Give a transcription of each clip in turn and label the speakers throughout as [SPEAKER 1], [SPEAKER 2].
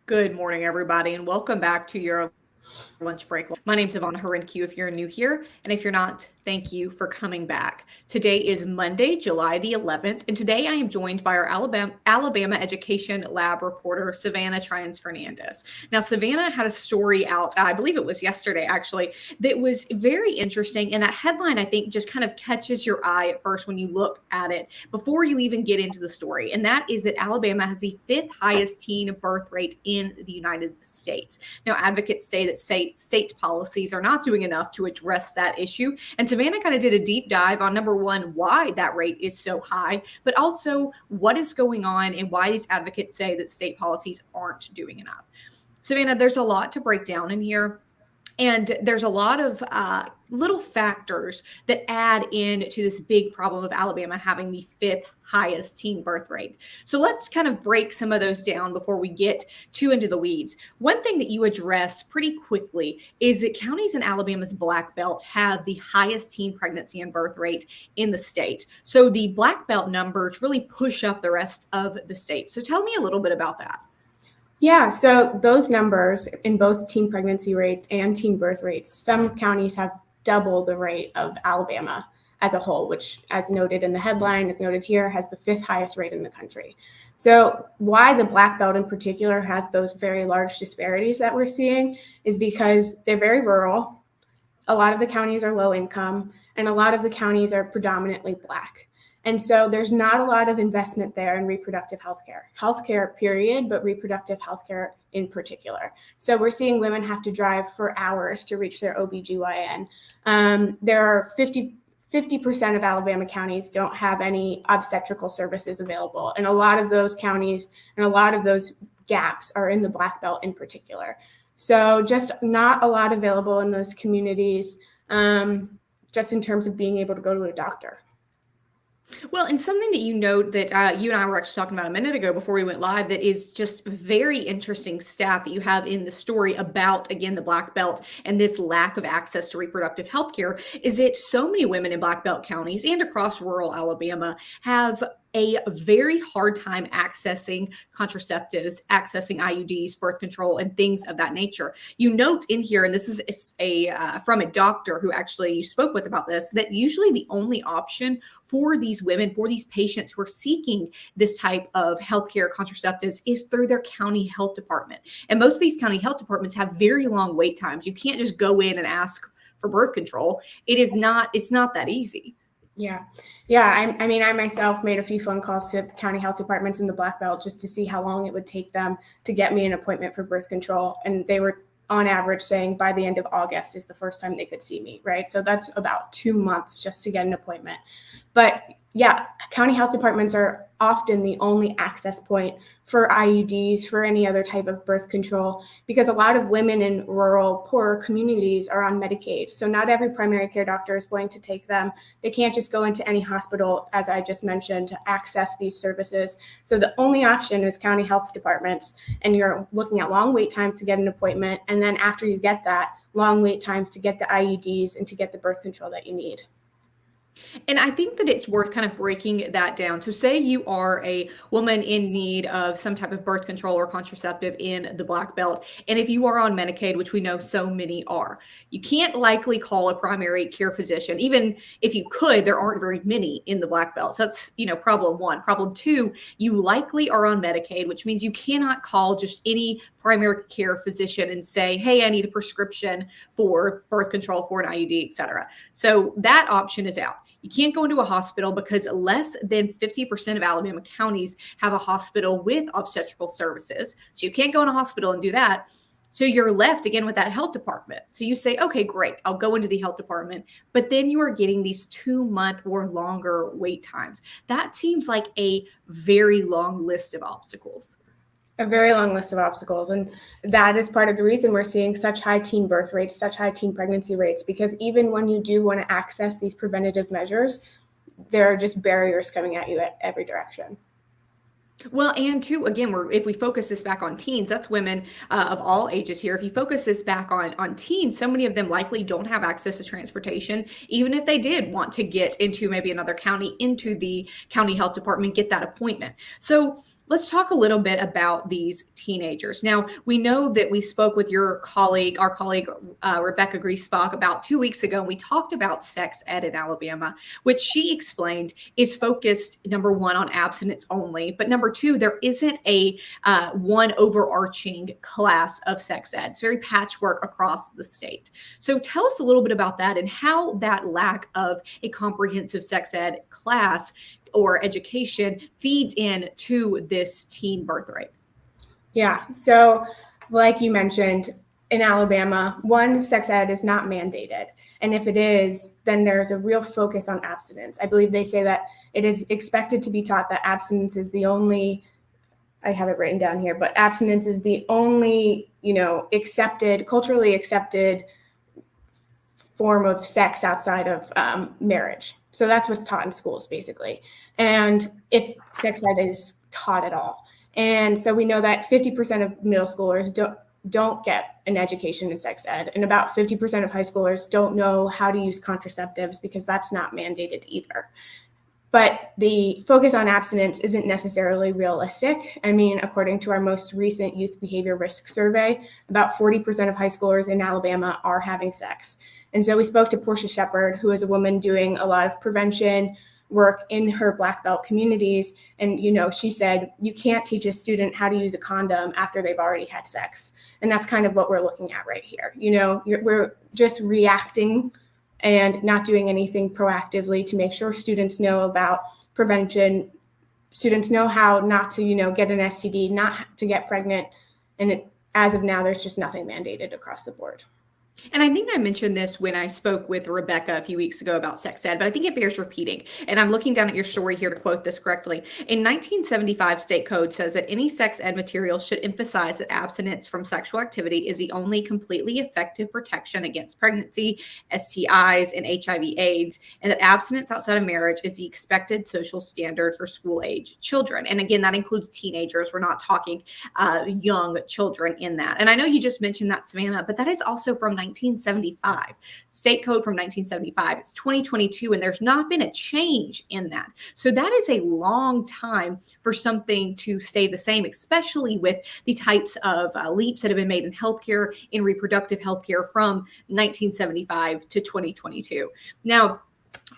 [SPEAKER 1] Good morning, everybody, and welcome back to your lunch break. My name's Savannah Tryens-Fernandes if you're new here, and if you're not, thank you for coming back. Today is Monday, July the 11th, and today I am joined by our Alabama Education Lab reporter, Savannah Tryens-Fernandes. Now, Savannah had a story out, I believe it was yesterday actually, that was very interesting, and that headline, I think, just kind of catches your eye at first when you look at it before you even get into the story, and that is that Alabama has the fifth highest teen birth rate in the United States. Now, advocates say that state policies are not doing enough to address that issue. And Savannah kind of did a deep dive on number one, why that rate is so high, but also what is going on and why these advocates say that state policies aren't doing enough. Savannah, there's a lot to break down in here. And there's a lot of little factors that add into this big problem of Alabama having the fifth highest teen birth rate. So let's kind of break some of those down before we get too into the weeds. One thing that you addressed pretty quickly is that counties in Alabama's Black Belt have the highest teen pregnancy and birth rate in the state. So the Black Belt numbers really push up the rest of the state. So tell me a little bit about that.
[SPEAKER 2] Yeah, so those numbers in both teen pregnancy rates and teen birth rates, some counties have double the rate of Alabama as a whole, which, as noted in the headline, as noted here, has the fifth highest rate in the country. So why the Black Belt in particular has those very large disparities that we're seeing is because they're very rural. A lot of the counties are low income, and a lot of the counties are predominantly Black. And so there's not a lot of investment there in reproductive healthcare, period, but reproductive healthcare in particular. So we're seeing women have to drive for hours to reach their OBGYN. There are 50% of Alabama counties don't have any obstetrical services available. And a lot of those counties and a lot of those gaps are in the Black Belt in particular. So just not a lot available in those communities, just in terms of being able to go to a doctor.
[SPEAKER 1] Well, and something that you note that you and I were actually talking about a minute ago before we went live that is just very interesting stat that you have in the story about, again, the Black Belt and this lack of access to reproductive health care is that so many women in Black Belt counties and across rural Alabama have a very hard time accessing contraceptives, accessing IUDs, birth control, and things of that nature. You note in here, and this is from a doctor who actually you spoke with about this, that usually the only option for these women, for these patients who are seeking this type of healthcare contraceptives is through their county health department. And most of these county health departments have very long wait times. You can't just go in and ask for birth control. It's not that easy.
[SPEAKER 2] Yeah. I mean, I myself made a few phone calls to county health departments in the Black Belt just to see how long it would take them to get me an appointment for birth control. And they were on average saying by the end of August is the first time they could see me, right? So that's about 2 months just to get an appointment. But yeah, county health departments are often the only access point for IUDs, for any other type of birth control, because a lot of women in rural, poorer communities are on Medicaid. So not every primary care doctor is going to take them. They can't just go into any hospital, as I just mentioned, to access these services. So the only option is county health departments, and you're looking at long wait times to get an appointment. And then after you get that, long wait times to get the IUDs and to get the birth control that you need.
[SPEAKER 1] And I think that it's worth kind of breaking that down. So say you are a woman in need of some type of birth control or contraceptive in the Black Belt. And if you are on Medicaid, which we know so many are, you can't likely call a primary care physician. Even if you could, there aren't very many in the Black Belt. So that's, problem one. Problem two, you likely are on Medicaid, which means you cannot call just any primary care physician and say, hey, I need a prescription for birth control, for an IUD, et cetera. So that option is out. You can't go into a hospital because less than 50% of Alabama counties have a hospital with obstetrical services. So you can't go in a hospital and do that. So you're left again with that health department. So you say, okay, great, I'll go into the health department. But then you are getting these 2-month or longer wait times. That seems like a very long list of obstacles.
[SPEAKER 2] A very long list of obstacles. And that is part of the reason we're seeing such high teen birth rates, such high teen pregnancy rates, because even when you do want to access these preventative measures, there are just barriers coming at you at every direction.
[SPEAKER 1] Well, and too, again, if we focus this back on teens, that's women of all ages here. If you focus this back on teens, so many of them likely don't have access to transportation, even if they did want to get into maybe another county, into the county health department, get that appointment. So Let's talk a little bit about these teenagers. Now, we know that we spoke with your colleague, our colleague Rebecca Griesbach, about 2 weeks ago. And we talked about sex ed in Alabama, which she explained is focused, number one, on abstinence only. But number two, there isn't a one overarching class of sex ed. It's very patchwork across the state. So tell us a little bit about that and how that lack of a comprehensive sex ed class or education feeds into this teen birth rate.
[SPEAKER 2] Yeah. So like you mentioned, in Alabama, one, sex ed is not mandated. And if it is, then there's a real focus on abstinence. I believe they say that it is expected to be taught that abstinence is the only, I have it written down here, but abstinence is the only, culturally accepted form of sex outside of marriage. So that's what's taught in schools, basically. And if sex ed is taught at all. And so we know that 50% of middle schoolers don't get an education in sex ed. And about 50% of high schoolers don't know how to use contraceptives because that's not mandated either. But the focus on abstinence isn't necessarily realistic. I mean, according to our most recent youth behavior risk survey, about 40% of high schoolers in Alabama are having sex. And so we spoke to Portia Shepard, who is a woman doing a lot of prevention work in her Black belt communities. And, she said, you can't teach a student how to use a condom after they've already had sex. And that's kind of what we're looking at right here. We're just reacting and not doing anything proactively to make sure students know about prevention. Students know how not to, get an STD, not to get pregnant. And as of now, there's just nothing mandated across the board.
[SPEAKER 1] And I think I mentioned this when I spoke with Rebecca a few weeks ago about sex ed, but I think it bears repeating. And I'm looking down at your story here to quote this correctly. In 1975, state code says that any sex ed material should emphasize that abstinence from sexual activity is the only completely effective protection against pregnancy, STIs, and HIV/AIDS, and that abstinence outside of marriage is the expected social standard for school-age children. And again, that includes teenagers. We're not talking young children in that. And I know you just mentioned that, Savannah, but that is also from 1975, state code from 1975. It's 2022, and there's not been a change in that. So that is a long time for something to stay the same, especially with the types of leaps that have been made in healthcare, in reproductive healthcare from 1975 to 2022. Now,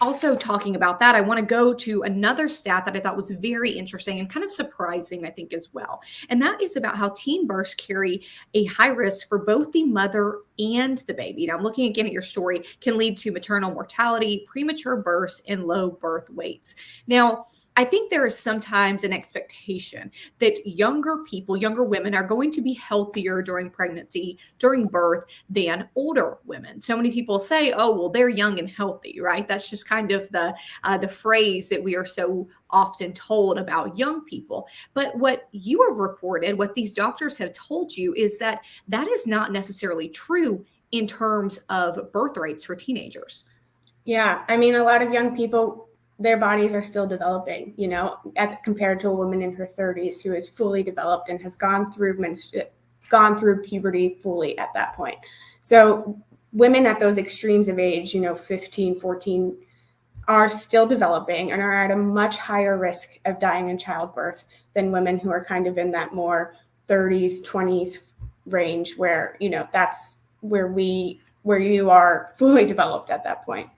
[SPEAKER 1] also talking about that, I want to go to another stat that I thought was very interesting and kind of surprising, I think, as well. And that is about how teen births carry a high risk for both the mother and the baby. Now, I'm looking again at your story, can lead to maternal mortality, premature births, and low birth weights. Now, I think there is sometimes an expectation that younger people, younger women are going to be healthier during pregnancy, during birth than older women. So many people say, oh, well, they're young and healthy, right? That's just kind of the phrase that we are so often told about young people. But what you have reported, what these doctors have told you is that that is not necessarily true in terms of birth rates for teenagers.
[SPEAKER 2] Yeah. I mean, a lot of young people, their bodies are still developing, as compared to a woman in her 30s who is fully developed and has gone through puberty fully at that point. So women at those extremes of age, 15, 14, are still developing and are at a much higher risk of dying in childbirth than women who are kind of in that more 30s, 20s range where, that's where you are fully developed at that point.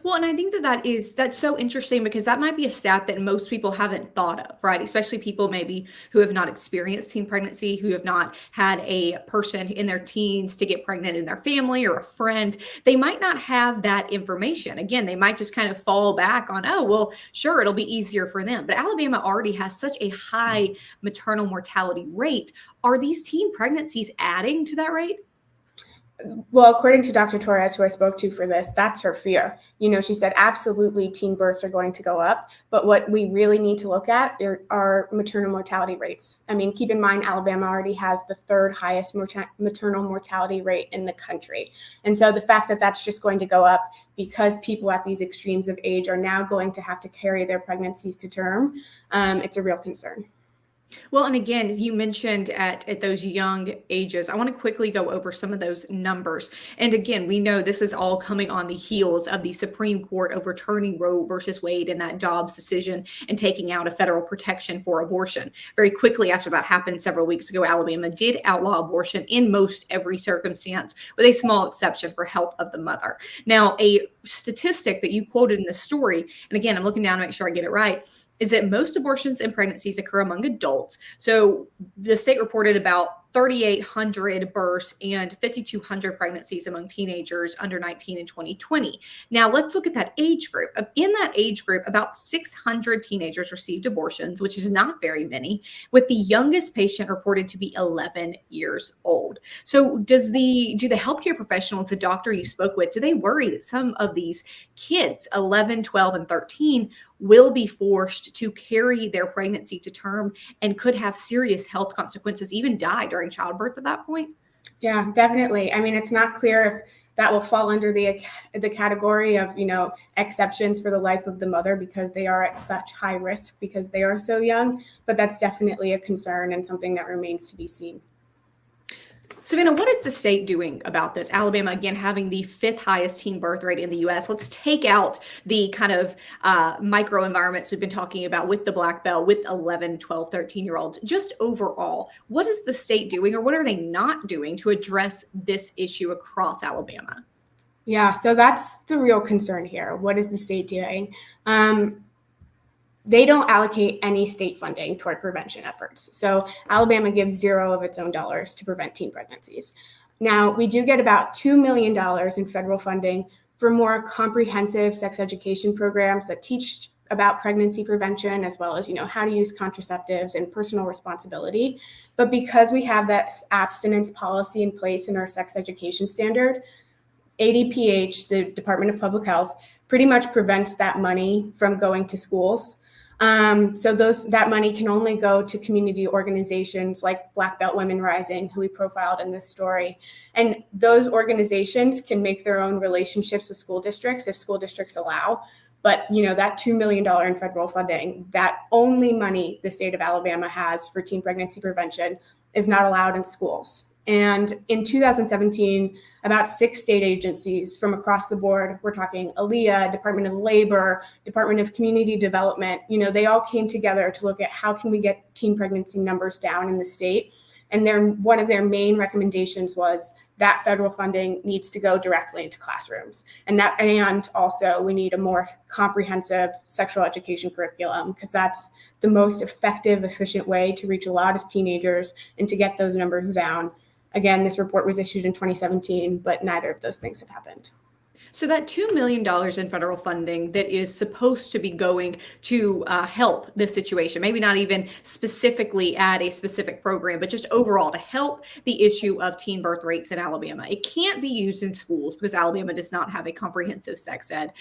[SPEAKER 1] Well, and I think that's so interesting because that might be a stat that most people haven't thought of, right? Especially people maybe who have not experienced teen pregnancy, who have not had a person in their teens to get pregnant in their family or a friend. They might not have that information. Again, they might just kind of fall back on, oh, well, sure, it'll be easier for them. But Alabama already has such a high maternal mortality rate. Are these teen pregnancies adding to that rate?
[SPEAKER 2] Well, according to Dr. Torres, who I spoke to for this, that's her fear. She said, absolutely, teen births are going to go up. But what we really need to look at are maternal mortality rates. I mean, keep in mind, Alabama already has the third highest maternal mortality rate in the country. And so the fact that that's just going to go up because people at these extremes of age are now going to have to carry their pregnancies to term, it's a real concern.
[SPEAKER 1] Well, and again, you mentioned at those young ages. I want to quickly go over some of those numbers. And again, we know this is all coming on the heels of the Supreme Court overturning Roe versus Wade and that Dobbs decision and taking out a federal protection for abortion. Very quickly after that happened several weeks ago, Alabama did outlaw abortion in most every circumstance, with a small exception for health of the mother. Now, a statistic that you quoted in the story, and again, I'm looking down to make sure I get it right, is that most abortions and pregnancies occur among adults. So the state reported about 3,800 births and 5,200 pregnancies among teenagers under 19 in 2020. Now let's look at that age group. In that age group, about 600 teenagers received abortions, which is not very many, with the youngest patient reported to be 11 years old. So do the healthcare professionals, the doctor you spoke with, do they worry that some of these kids, 11, 12, and 13, will be forced to carry their pregnancy to term and could have serious health consequences, even die during childbirth at that point?
[SPEAKER 2] Yeah, definitely. I mean, it's not clear if that will fall under the category of, exceptions for the life of the mother because they are at such high risk because they are so young, but that's definitely a concern and something that remains to be seen.
[SPEAKER 1] Savannah, what is the state doing about this? Alabama, again, having the fifth highest teen birth rate in the U.S. Let's take out the kind of micro environments we've been talking about with the black belt, with 11, 12, 13-year-olds. Just overall, what is the state doing, or what are they not doing to address this issue across Alabama?
[SPEAKER 2] Yeah, so that's the real concern here. What is the state doing? They don't allocate any state funding toward prevention efforts. So Alabama gives zero of its own dollars to prevent teen pregnancies. Now, we do get about $2 million in federal funding for more comprehensive sex education programs that teach about pregnancy prevention, as well as, how to use contraceptives and personal responsibility. But because we have that abstinence policy in place in our sex education standard, ADPH, the Department of Public Health, pretty much prevents that money from going to schools. So that money can only go to community organizations like Black Belt Women Rising, who we profiled in this story. And those organizations can make their own relationships with school districts if school districts allow. But, that $2 million in federal funding, that only money the state of Alabama has for teen pregnancy prevention, is not allowed in schools. And in 2017, about 6 state agencies from across the board, we're talking ALEA, Department of Labor, Department of Community Development, they all came together to look at how can we get teen pregnancy numbers down in the state. And one of their main recommendations was that federal funding needs to go directly into classrooms. And also we need a more comprehensive sexual education curriculum, because that's the most effective, efficient way to reach a lot of teenagers and to get those numbers down. Again, this report was issued in 2017, but neither of those things have happened.
[SPEAKER 1] So that $2 million in federal funding that is supposed to be going to help this situation, maybe not even specifically at a specific program, but just overall to help the issue of teen birth rates in Alabama. It can't be used in schools because Alabama does not have a comprehensive sex ed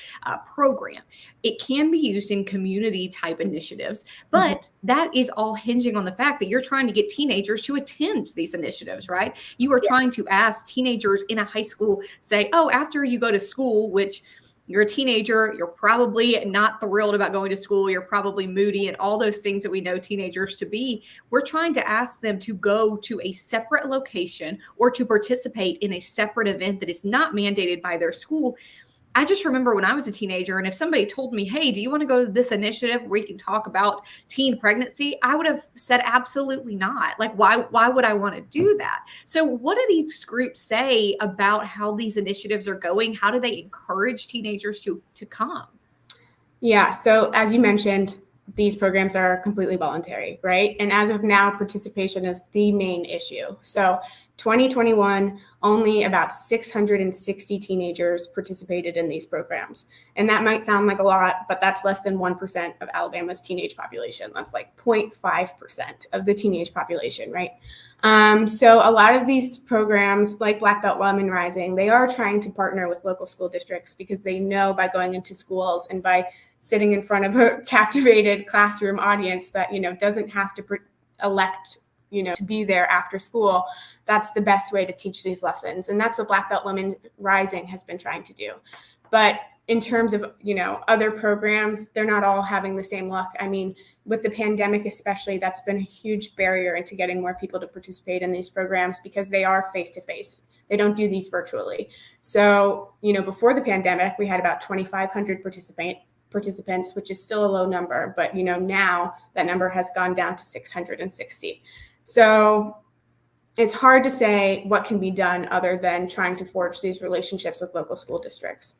[SPEAKER 1] program. It can be used in community type initiatives, but that is all hinging on the fact that you're trying to get teenagers to attend these initiatives, right? You are trying to ask teenagers in a high school, say, oh, after you go to school, which you're a teenager, you're probably not thrilled about going to school, you're probably moody and all those things that we know teenagers to be. We're trying to ask them to go to a separate location or to participate in a separate event that is not mandated by their school. I just remember when I was a teenager, and if somebody told me, hey, do you want to go to this initiative where we can talk about teen pregnancy? I would have said absolutely not. Like, why would I want to do that? So what do these groups say about how these initiatives are going? How do they encourage teenagers to come?
[SPEAKER 2] Yeah, so as you mentioned, these programs are completely voluntary, right? And as of now, participation is the main issue. So 2021, only about 660 teenagers participated in these programs. And that might sound like a lot, but that's less than 1% of Alabama's teenage population. That's like 0.5% of the teenage population, right? So a lot of these programs, like Black Belt Women Rising, they are trying to partner with local school districts because they know by going into schools and by sitting in front of a captivated classroom audience that, doesn't have to elect to be there after school, that's the best way to teach these lessons. And that's what Black Belt Women Rising has been trying to do. But in terms of, other programs, they're not all having the same luck. I mean, with the pandemic especially, that's been a huge barrier into getting more people to participate in these programs because they are face-to-face. They don't do these virtually. So, before the pandemic, we had about 2,500 participants, which is still a low number, but now that number has gone down to 660. So it's hard to say what can be done other than trying to forge these relationships with local school districts.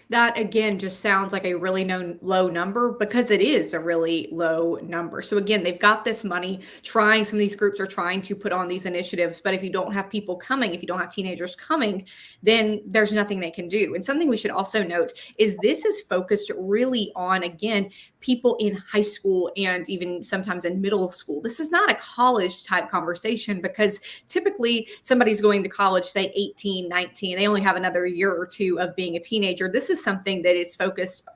[SPEAKER 1] That again just sounds like a really low number because it is a really low number. So again, they've got this money some of these groups are trying to put on these initiatives, but if you don't have people coming, if you don't have teenagers coming, then there's nothing they can do. And something we should also note is this is focused really on, again, people in high school and even sometimes in middle school. This is not a college type conversation because typically somebody's going to college, say 18, 19, they only have another year or two of being a teenager. This is something that is focused,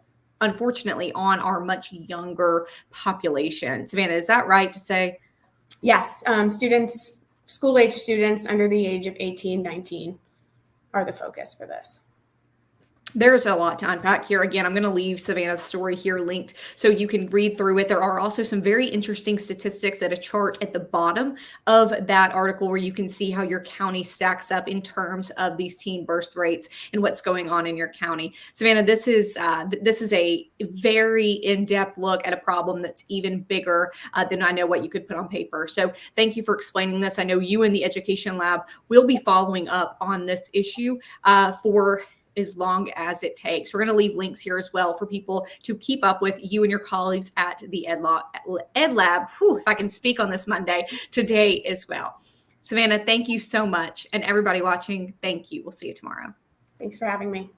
[SPEAKER 1] unfortunately, on our much younger population. Savannah, is that right to say?
[SPEAKER 2] Yes. School-age students under the age of 18, 19 are the focus for this.
[SPEAKER 1] There's a lot to unpack here. Again, I'm going to leave Savannah's story here linked so you can read through it. There are also some very interesting statistics at a chart at the bottom of that article where you can see how your county stacks up in terms of these teen birth rates and what's going on in your county. Savannah, this is a very in-depth look at a problem that's even bigger than I know what you could put on paper. So thank you for explaining this. I know you in the Education Lab will be following up on this issue for as long as it takes. We're going to leave links here as well for people to keep up with you and your colleagues at the Ed Lab. Whew, if I can speak on this Monday today as well. Savannah, thank you so much. And everybody watching, thank you. We'll see you tomorrow.
[SPEAKER 2] Thanks for having me.